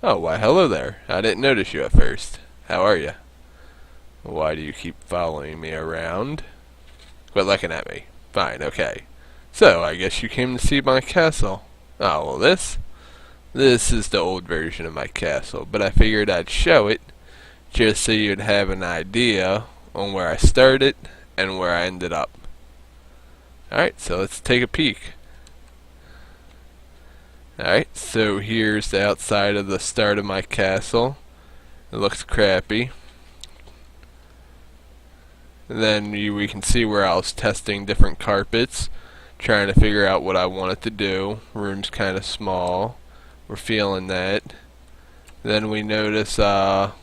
Oh, why hello there. I didn't notice you at first. How are you? Why do you keep following me around? Quit looking at me. Fine, okay. So, I guess you came to see my castle. Oh, well this is the old version of my castle, but I figured I'd show it just so you'd have an idea on where I started and where I ended up. Alright, so let's take a peek. Alright, so here's the outside of the start of my castle. It looks crappy. And then we can see where I was testing different carpets, trying to figure out what I wanted to do. Room's kind of small. We're feeling that. Then we notice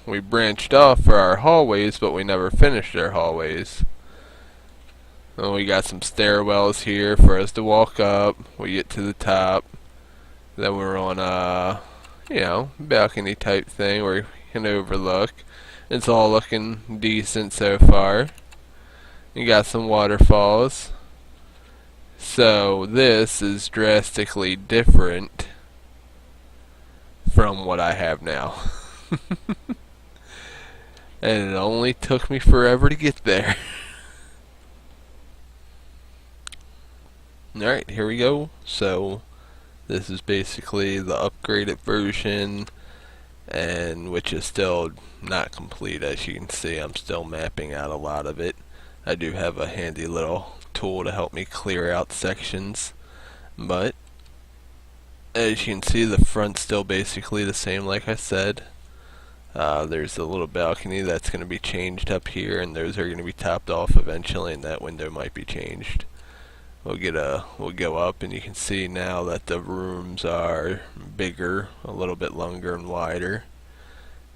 we branched off for our hallways, but we never finished our hallways. And we got some stairwells here for us to walk up. We get to the top. Then we're on a, balcony type thing where you can overlook. It's all looking decent so far. You got some waterfalls. So this is drastically different from what I have now. And it only took me forever to get there. Alright, here we go. So this is basically the upgraded version, and which is still not complete. As you can see, I'm still mapping out a lot of it. I do have a handy little tool to help me clear out sections, but as you can see, the front's still basically the same like I said. There's a little balcony that's going to be changed up here, and those are going to be topped off eventually, and that window might be changed. We'll go up, and you can see now that the rooms are bigger, a little bit longer and wider,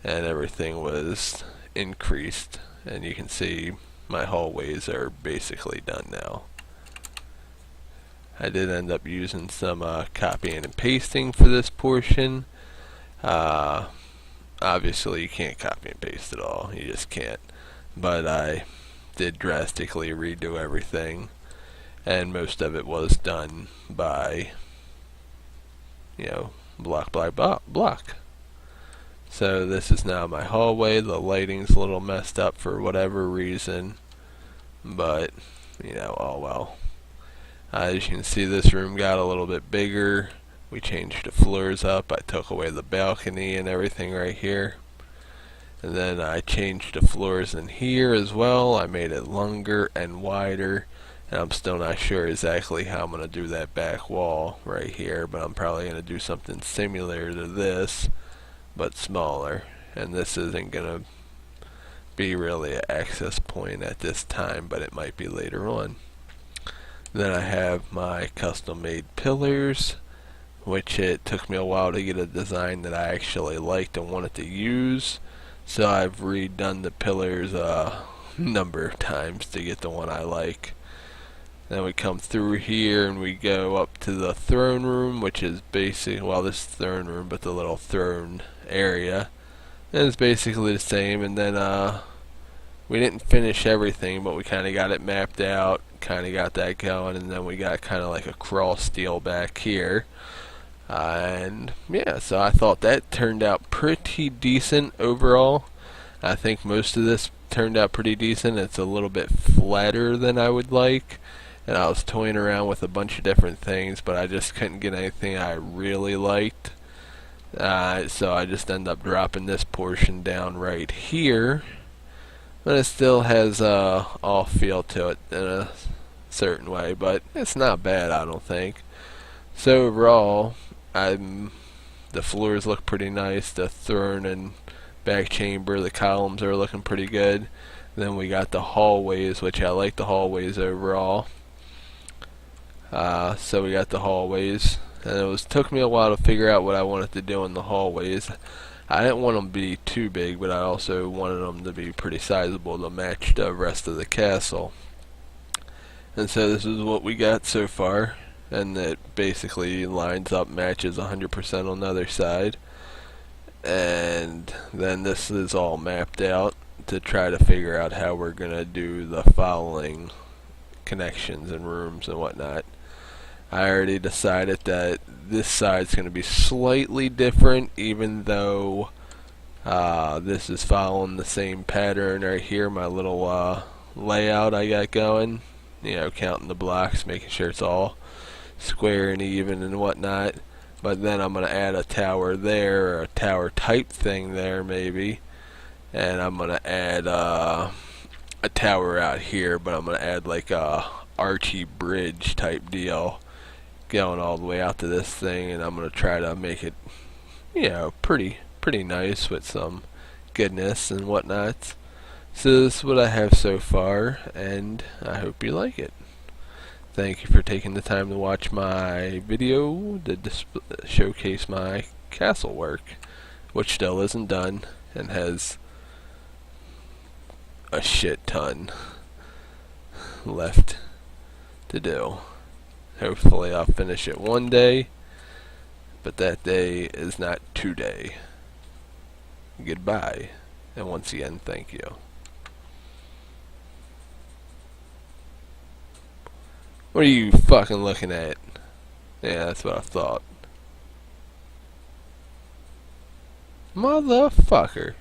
and everything was increased. And you can see my hallways are basically done now. I did end up using some copying and pasting for this portion. Obviously you can't copy and paste it all, you just can't. But I did drastically redo everything, and most of it was done by, block by block. So this is now my hallway. The lighting's a little messed up for whatever reason, but oh well. As you can see, this room got a little bit bigger. We changed the floors up. I took away the balcony and everything right here, and then I changed the floors in here as well. I made it longer and wider, and I'm still not sure exactly how I'm going to do that back wall right here, but I'm probably going to do something similar to this but smaller. And this isn't going to be really an access point at this time, but it might be later on. Then I have my custom made pillars, which it took me a while to get a design that I actually liked and wanted to use, so I've redone the pillars a number of times to get the one I like. Then we come through here and we go up to the throne room, which is basically, well, this is the throne room, but the little throne area. And it's basically the same. And then we didn't finish everything, but we kind of got it mapped out, kind of got that going, and then we got kind of like a crawl steel back here. And yeah, so I thought that turned out pretty decent overall. I think most of this turned out pretty decent. It's a little bit flatter than I would like, and I was toying around with a bunch of different things, but I just couldn't get anything I really liked. So I just ended up dropping this portion down right here, but it still has off feel to it in a certain way, but it's not bad, I don't think. So overall, the floors look pretty nice. The throne and back chamber, the columns are looking pretty good. Then we got the hallways, which I like the hallways overall. So we got the hallways, and it took me a while to figure out what I wanted to do in the hallways. I didn't want them to be too big, but I also wanted them to be pretty sizable to match the rest of the castle. And so this is what we got so far, and it basically lines up, matches 100% on the other side. And then this is all mapped out to try to figure out how we're going to do the following connections and rooms and whatnot. I already decided that this side's going to be slightly different, even though this is following the same pattern right here, my little layout I got going. You know, counting the blocks, making sure it's all square and even and whatnot. But then I'm going to add a tower there, or a tower type thing there maybe. And I'm going to add a tower out here, but I'm going to add like a archy bridge type deal going all the way out to this thing, and I'm going to try to make it, you know, pretty nice with some goodness and whatnot. So this is what I have so far, and I hope you like it. Thank you for taking the time to watch my video to showcase my castle work, which still isn't done and has a shit ton left to do. Hopefully I'll finish it one day, but that day is not today. Goodbye, and once again, thank you. What are you fucking looking at? Yeah, that's what I thought. Motherfucker.